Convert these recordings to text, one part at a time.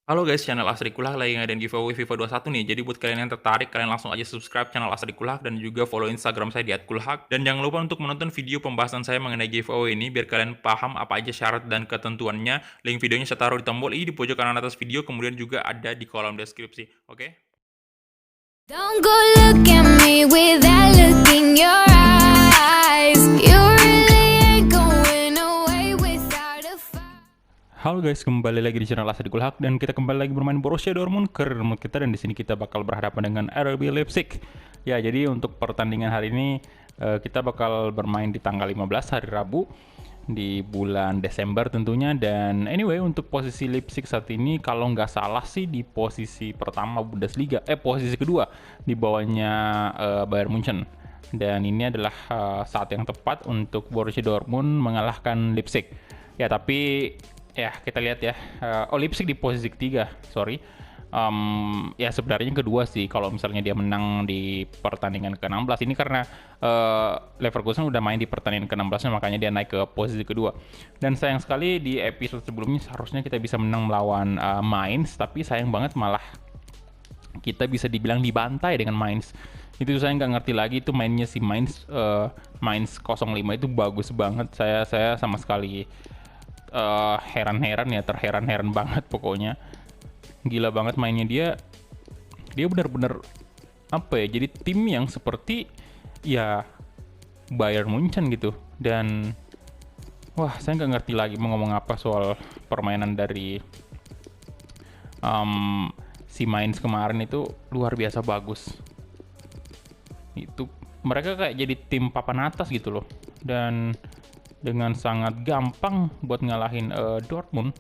Halo guys, channel Asri Kulak lagi ngadain giveaway FIFA 21 nih. Jadi buat kalian yang tertarik, kalian langsung aja subscribe channel Asri Kulak dan juga follow Instagram saya di @kulhak. Dan jangan lupa untuk menonton video pembahasan saya mengenai giveaway ini biar kalian paham apa aja syarat dan ketentuannya. Link videonya saya taruh di tombol i di pojok kanan atas video, kemudian juga ada di kolom deskripsi. Oke? Don't go look at me with that look in your eyes. You really ain't going away without a fight. Halo guys, kembali lagi di channel Asri Kulhak dan kita kembali lagi bermain Borussia Dortmund ke remote kita, dan di sini kita bakal berhadapan dengan RB Leipzig. Ya, jadi untuk pertandingan hari ini kita bakal bermain di tanggal 15 hari Rabu di bulan Desember tentunya. Dan anyway, untuk posisi Leipzig saat ini kalau nggak salah sih di posisi pertama Bundesliga, posisi kedua di bawahnya Bayern Munchen. Dan ini adalah saat yang tepat untuk Borussia Dortmund mengalahkan Leipzig. Ya, tapi ya kita lihat ya. Leipzig di posisi ketiga, sorry. Ya sebenarnya kedua sih kalau misalnya dia menang di pertandingan ke-16 ini, karena Leverkusen udah main di pertandingan ke-16, makanya dia naik ke posisi kedua. Dan sayang sekali di episode sebelumnya seharusnya kita bisa menang melawan Mainz, tapi sayang banget malah kita bisa dibilang dibantai dengan Mainz. Itu saya nggak ngerti lagi, itu mainnya si Mainz, Mainz 05 itu bagus banget. Saya sama sekali heran-heran ya, terheran-heran banget pokoknya. Gila banget mainnya dia benar-benar apa ya, jadi tim yang seperti ya Bayern Munchen gitu. Dan wah, saya nggak ngerti lagi mau ngomong apa soal permainan dari si Mainz kemarin. Itu luar biasa bagus. Itu mereka kayak jadi tim papan atas gitu loh, dan dengan sangat gampang buat ngalahin Dortmund.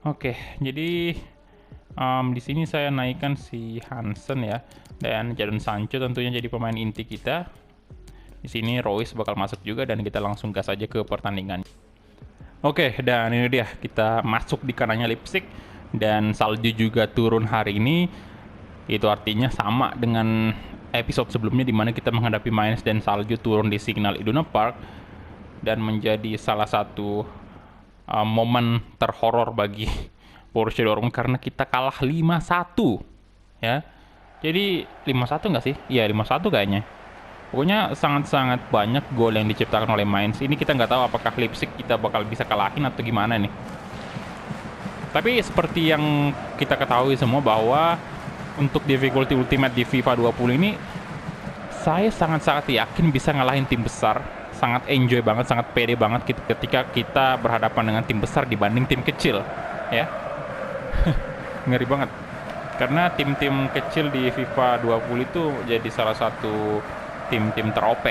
Oke, jadi di sini saya naikkan si Hansen ya, dan Jadon Sancho tentunya jadi pemain inti kita. Di sini Royce bakal masuk juga, dan kita langsung gas aja ke pertandingan. Oke, dan ini dia kita masuk di kanannya Leipzig, dan salju juga turun hari ini. Itu artinya sama dengan episode sebelumnya di mana kita menghadapi Mainz dan salju turun di Signal Iduna Park, dan menjadi salah satu momen terhoror bagi Borussia Dortmund karena kita kalah 5-1 ya. Jadi 5-1 nggak sih? Iya 5-1 kayaknya. Pokoknya sangat-sangat banyak gol yang diciptakan oleh Mainz. Ini kita nggak tahu apakah Leipzig kita bakal bisa kalahin atau gimana nih. Tapi seperti yang kita ketahui semua bahwa untuk difficulty ultimate di FIFA 20 ini, saya sangat-sangat yakin bisa ngalahin tim besar. Sangat enjoy banget, sangat pede banget ketika kita berhadapan dengan tim besar dibanding tim kecil ya. Ngeri banget, karena tim-tim kecil di FIFA 20 itu jadi salah satu tim-tim ter-OP.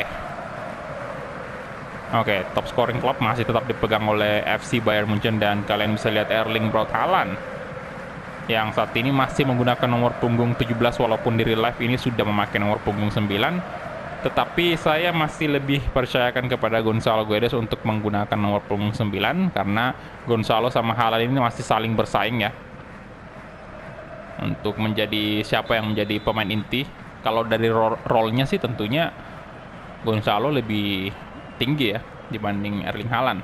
Oke, top scoring klub masih tetap dipegang oleh FC Bayern Munchen, dan kalian bisa lihat Erling Braut Haaland yang saat ini masih menggunakan nomor punggung 17, walaupun di real life ini sudah memakai nomor punggung 9. Tetapi saya masih lebih percayakan kepada Gonzalo Guedes untuk menggunakan nomor punggung 9, karena Gonzalo sama Haaland ini masih saling bersaing ya untuk menjadi siapa yang menjadi pemain inti. Kalau dari role-nya sih tentunya Gonzalo lebih tinggi ya dibanding Erling Haaland.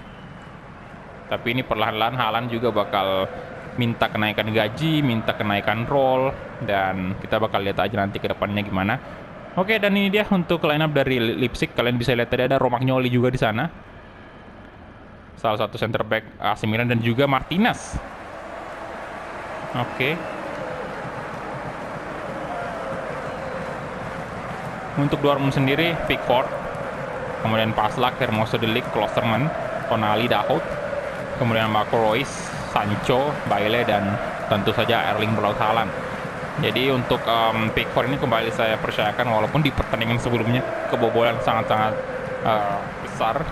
Tapi ini perlahan-lahan Haaland juga bakal minta kenaikan gaji, minta kenaikan role, dan kita bakal lihat aja nanti ke depannya gimana. Oke, dan ini dia untuk line up dari Leipzig. Kalian bisa lihat tadi ada Romagnoli juga di sana, salah satu center back AC Milan, dan juga Martinez. Oke. Untuk Dortmund sendiri, Pickford, kemudian Paslak, Hermoso de Ligt, Klosterman, Tonali, Dahoud, kemudian Marco Reus, Sancho, Bailey, dan tentu saja Erling Braut Haaland. Jadi untuk Pickford ini kembali saya percayakan, walaupun di pertandingan sebelumnya kebobolan sangat-sangat besar,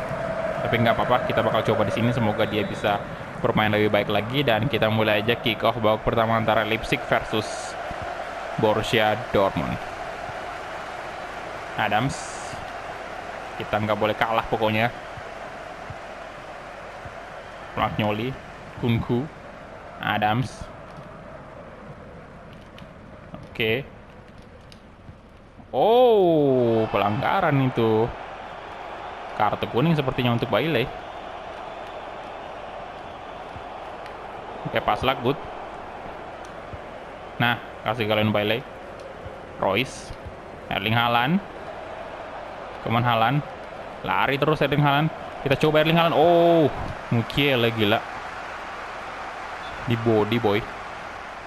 tapi nggak apa-apa, kita bakal coba di sini, semoga dia bisa bermain lebih baik lagi. Dan kita mulai aja kick off babak pertama antara Leipzig versus Borussia Dortmund. Adams, kita nggak boleh kalah pokoknya. Romagnoli, Kunku, Adams. Oke. Oh, pelanggaran itu. Kartu kuning sepertinya untuk Bailey. Oke, Paslak good. Nah, kasih kalian Bailey. Royce. Erling Haaland. Cuman Haaland. Lari terus Erling Haaland. Kita coba Erling Haaland. Oh, Mukiele gila. Di body boy.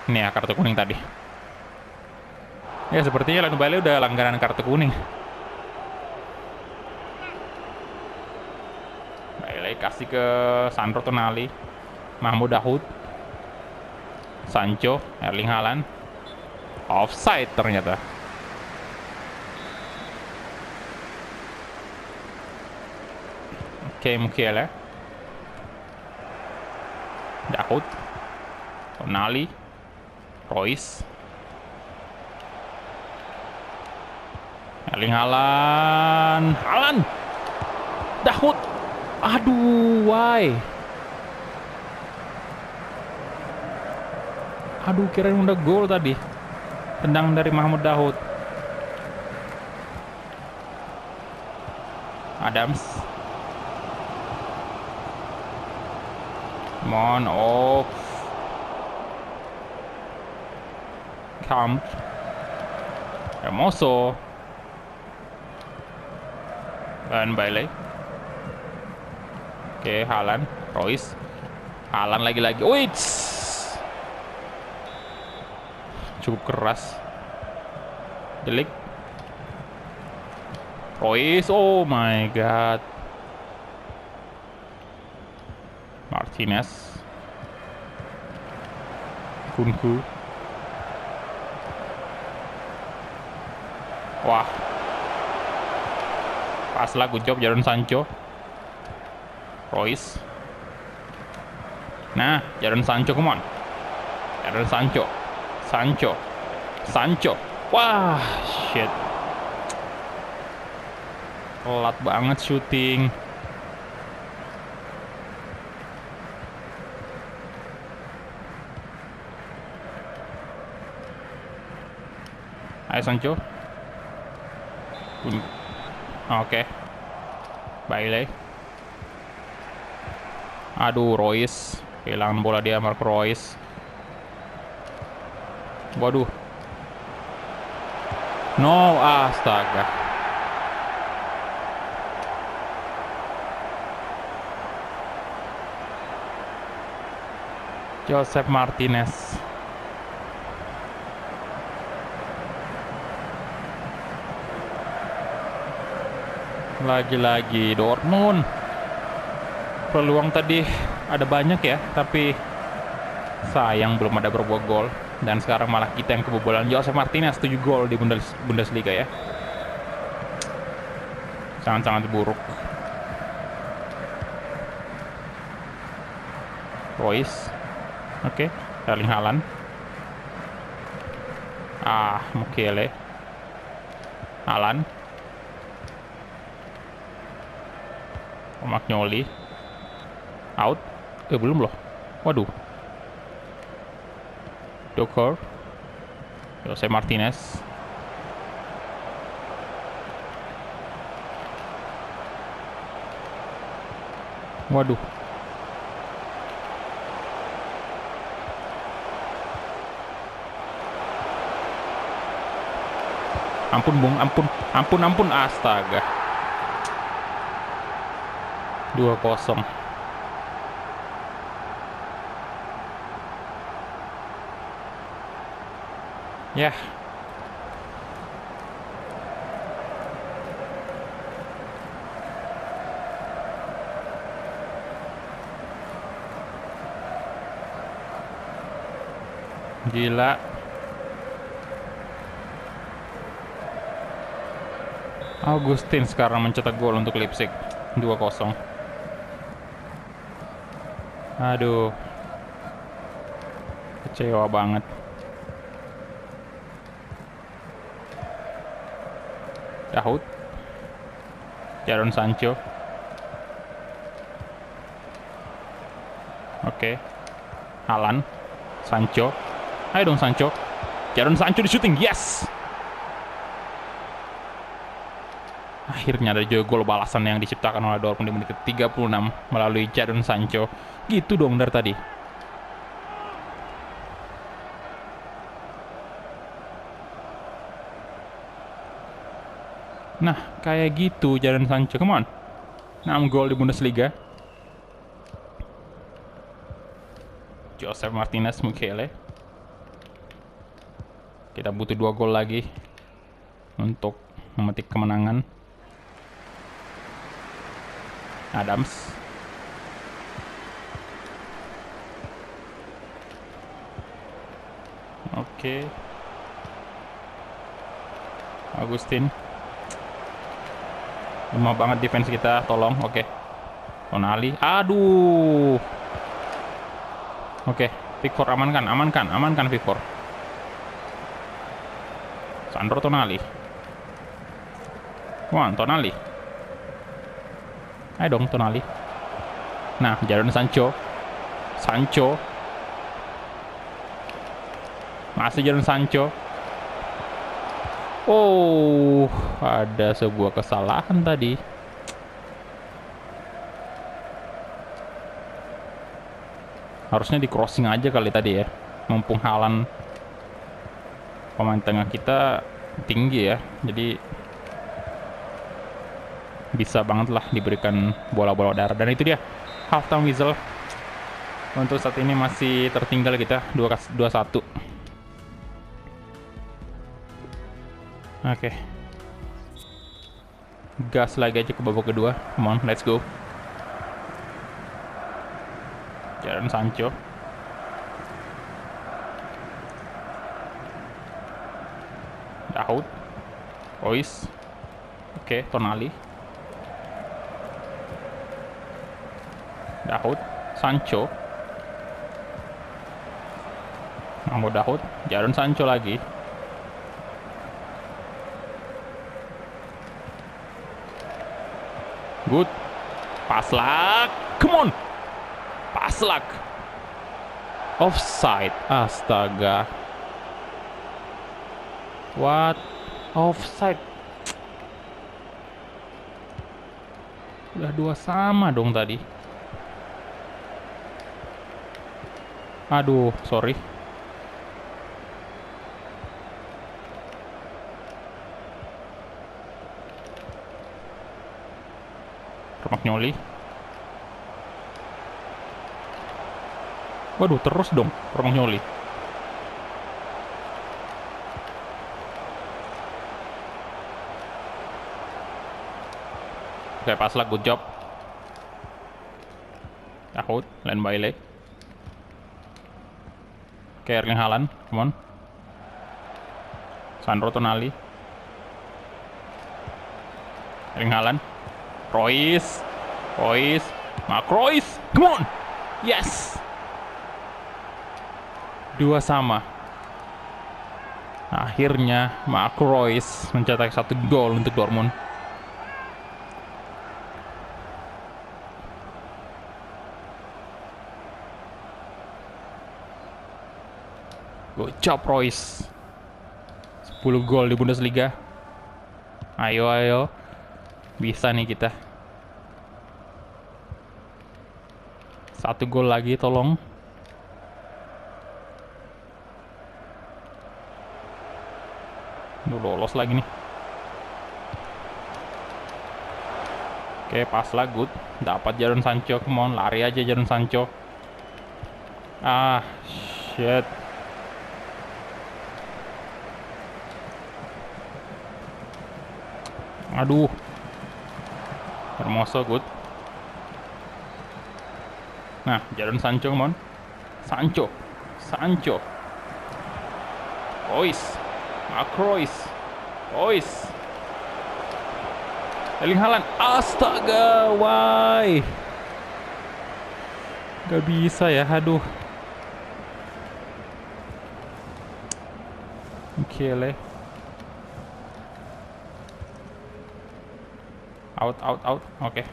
Ini ya kartu kuning tadi. Ya sepertinya Leon Bailey udah langganan kartu kuning. Bailey kasih ke Sandro Tonali. Mahmoud Dahoud. Sancho, Erling Haaland. Offside ternyata. Oke, Mukiele. Dahoud. Tonali. Royce. Erling Haaland. Haaland. Dahoud. Aduh, why? Aduh, kirain udah gol tadi. Tendang dari Mahmoud Dahoud. Adams. Come on, off. Camp. Hermoso. Dan Bailey. Oke, Haaland. Royce. Haaland lagi-lagi. Wait. Cukup keras. Delik. Royce. Oh my god. Martinez. Kunku. Wah. Pas lah, good job Jadon Sancho. Royce. Nah, Jadon Sancho, come on. Jadon Sancho. Sancho. Wah, shit. Telat banget syuting. Ayo Sancho. Oke. Bailey. Aduh, Royce. Kehilangan bola dia, Marco Royce. Waduh. No, astaga. Joseph Martinez. Lagi-lagi Dortmund. Peluang tadi ada banyak ya, tapi sayang belum ada berbuah gol. Dan sekarang malah kita yang kebobolan. Joseph Martinez 7 gol di Bundesliga ya. Sangat-sangat buruk. Royce. Oke, Erling Haaland. Mukiele. Haaland. Magnoli. Out. Belum loh. Waduh. Docker. Jose Martinez. Waduh. Ampun, Bung. Ampun. Astaga. 2-0. Ya. Gila. Augustin sekarang mencetak gol untuk Leipzig. 2-0. Aduh. Kecewa banget. Dahoud. Jadon Sancho. Oke. Haaland. Sancho. Ayo dong Sancho. Jadon Sancho di shooting. Yes. Akhirnya ada juga gol balasan yang diciptakan oleh Dortmund di menit ke-36 melalui Jadon Sancho. Gitu dong dari tadi. Nah, kayak gitu Jadon Sancho. Come on. 6 gol di Bundesliga. Joseph Martinez Mukiele. Kita butuh 2 gol lagi untuk memetik kemenangan. Adams. Oke. Agustin. Lemah banget defense kita, tolong. Oke. Tonali. Aduh. Oke, Pickford amankan Pickford. Sandro Tonali. Wah, Tonali. Ayo dong Tonali. Nah, Jadon Sancho. Masih Jadon Sancho. Oh, ada sebuah kesalahan tadi. Harusnya di crossing aja kali tadi ya. Mumpung Haaland pemain tengah kita tinggi ya. Jadi bisa banget lah diberikan bola-bola darat. Dan itu dia halftime whistle. Untuk saat ini masih tertinggal kita 2-1. Oke. Gas lagi aja ke babak kedua. Come on, let's go. Jadon Sancho. Dahoud. Royce. Oke, Tonali. Dahoud. Sancho. Mau Dahoud. Jadon Sancho lagi. Good. Paslak. Come on. Paslak. Offside. Astaga. What? Offside. Udah 2 sama dong tadi. Aduh, sorry. Romagnoli. Waduh, terus dong Romagnoli. Oke, Paslak, good job. Dahoud, Len Bailey. Oke, Erling Haaland, come on. Sandro Tonali. Erling Haaland. Royce. Mark Royce. Come on. Yes. 2 sama. Akhirnya Mark Royce mencetak 1 gol untuk Dortmund. Good job Royce. 10 gol di Bundesliga. Ayo. Bisa nih kita. 1 gol lagi tolong. Duh, lolos lagi nih. Oke, pas lah, good. Dapat Jadon Sancho, come on, lari aja Jadon Sancho. Ah, shit. Aduh. Hermoso, good. Nah, Jadon Sancho, come on. Sancho. Royce. Erling Haaland. Astaga, why? Gak bisa ya, aduh. Gile. Out. Oke.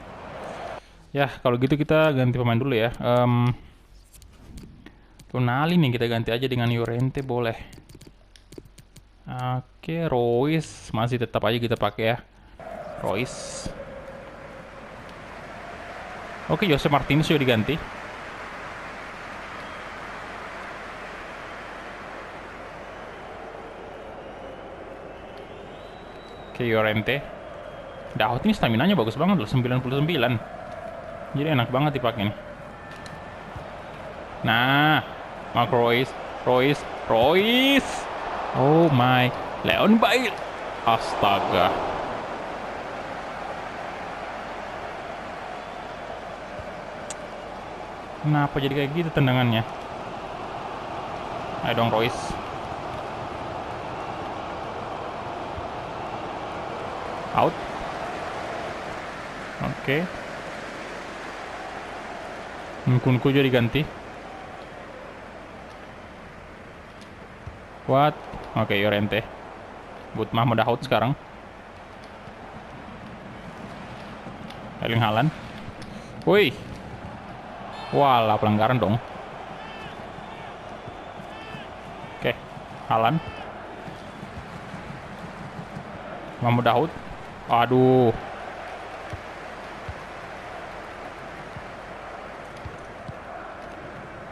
Ya, kalau gitu kita ganti pemain dulu ya. Tonali nih kita ganti aja dengan Llorente, boleh. Oke, Royce masih tetap aja kita pakai ya. Royce. Oke, Jose Martinez sudah diganti. Oke, Llorente. Dahoud ini stamina-nya bagus banget loh, 99. Jadi enak banget dipakai nih. Nah, Mark Royce. Oh my, Leon Bailey. Astaga. Kenapa jadi kayak gitu tendangannya? Ayo dong Royce. Out. Oke. Nkunku jadi ganti. What? Oke, Llorente. Buat Mahmud Dahoud sekarang. Erling Haaland. Woi. Walah, pelanggaran dong. Oke, Haaland. Mahmud Dahoud. Aduh.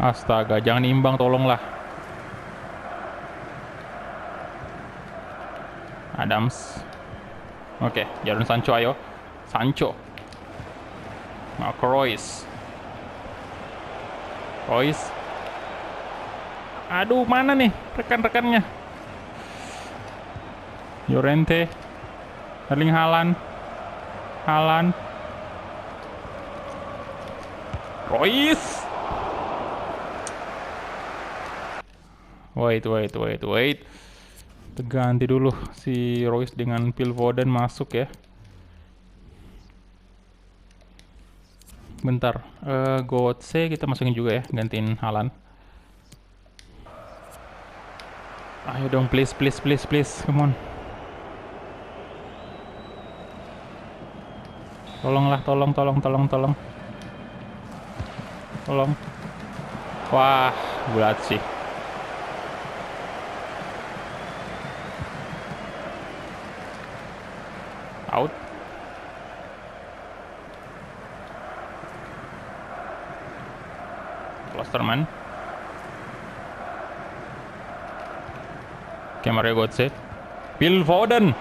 Astaga, jangan imbang tolonglah. Adams. Oke, Jadon Sancho ayo. Sancho. Marco Royce. Aduh, mana nih rekan-rekannya? Llorente. Erling Haaland. Royce. Wait. Ganti dulu si Royce dengan Phil Foden masuk ya. Bentar, Götze kita masukin juga ya, gantiin Haaland. Ayo dong, please, come on. Tolonglah, tolong. Wah, bulat sih. Out. Klosterman. Mario Götze. Phil Foden.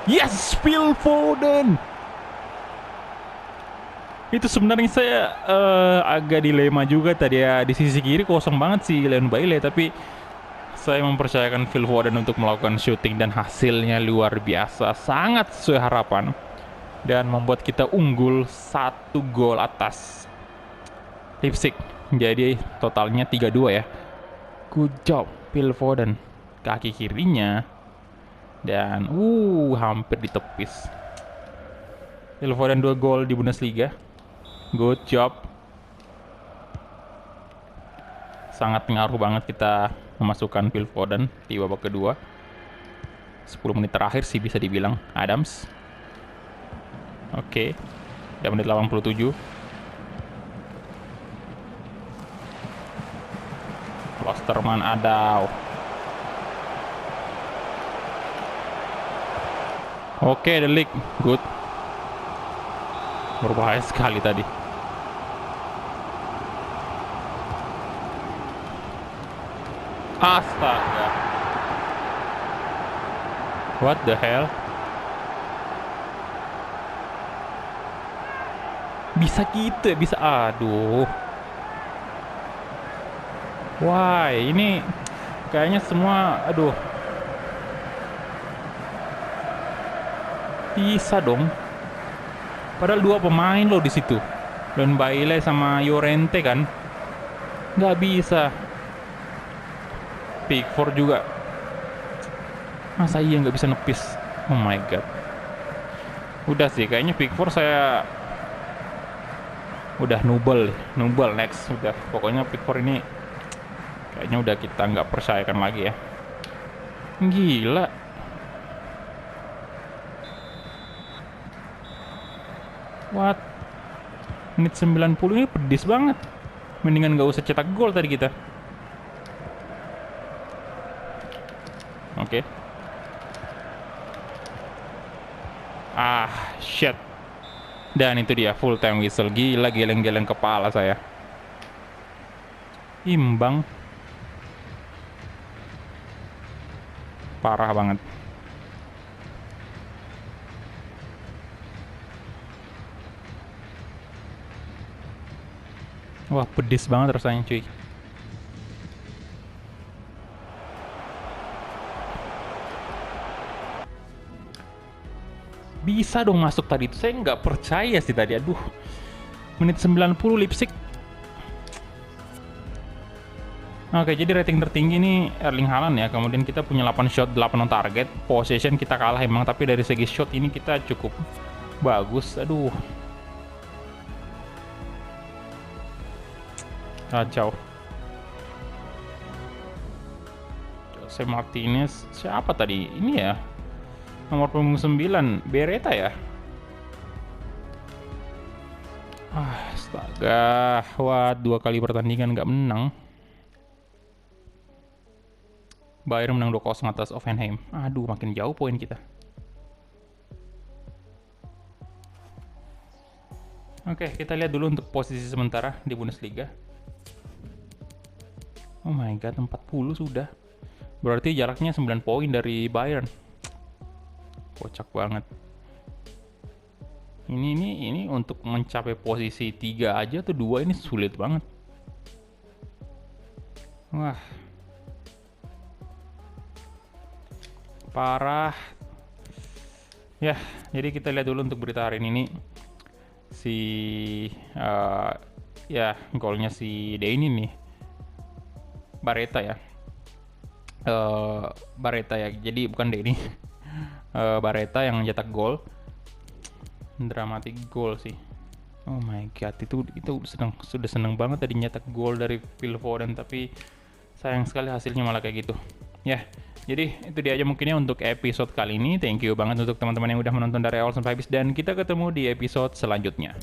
Yes, Phil Foden. Itu sebenarnya saya agak dilema juga tadi ya. Di sisi kiri kosong banget sih Leon Bailey, tapi saya mempercayakan Phil Foden untuk melakukan shooting dan hasilnya luar biasa, sangat sesuai harapan dan membuat kita unggul 1 gol atas Leipzig. Jadi totalnya 3-2 ya. Good job Phil Foden. Kaki kirinya dan hampir ditepis. Phil Foden 2 gol di Bundesliga. Good job. Sangat pengaruh banget kita memasukkan Phil Foden di babak kedua. 10 menit terakhir sih bisa dibilang. Adams. Oke. Udah menit 87. Klosterman ada. Oke, The League. Good. Berbahaya sekali tadi. Astaga. What the hell? Bisa gitu ya? Bisa. Aduh. Wah, ini kayaknya semua, aduh. Bisa dong. Padahal 2 pemain loh di situ. Leon Bailey sama Llorente kan. Nggak bisa. Pickford juga. Masa iya nggak bisa nepis? Oh my god. Udah sih, kayaknya Pickford saya udah nubel next. Udah, pokoknya Pickford ini kayaknya udah kita nggak percayakan lagi ya. Gila. What? Menit 90 ini pedis banget. Mendingan nggak usah cetak gol tadi kita. Oke. Shit. Dan itu dia full time whistle. Gila, geleng-geleng kepala saya. Imbang. Parah banget. Wah, pedis banget rasanya cuy. Bisa dong masuk tadi itu. Saya nggak percaya sih tadi. Aduh. Menit 90 Leipzig. Oke, jadi rating tertinggi ini Erling Haaland ya. Kemudian kita punya 8 shot, 8 on target. Possession kita kalah emang, tapi dari segi shot ini kita cukup bagus. Aduh. Kacau. Jose Martinez. Siapa tadi? Ini ya. Nomor punggung 9, Beretta ya? Astaga. Wah, 2 kali pertandingan nggak menang. Bayern menang 2-0 atas Hoffenheim. Aduh, makin jauh poin kita. Oke, kita lihat dulu untuk posisi sementara di Bundesliga. Oh my god, 40 sudah. Berarti jaraknya 9 poin dari Bayern. Kocak banget. Ini untuk mencapai posisi 3 aja tuh 2 ini sulit banget. Wah. Parah. Ya, jadi kita lihat dulu untuk berita hari ini. Ya, golnya si Deni nih. Bareta ya. Bareta ya. Jadi bukan Deni. Bareta yang cetak gol. Dramatic goal sih. Oh my god, itu sudah seneng banget tadi nyetak gol dari Phil Foden, tapi sayang sekali hasilnya malah kayak gitu. Ya, jadi itu dia aja mungkinnya untuk episode kali ini. Thank you banget untuk teman-teman yang udah menonton dari awal sampai habis, dan kita ketemu di episode selanjutnya.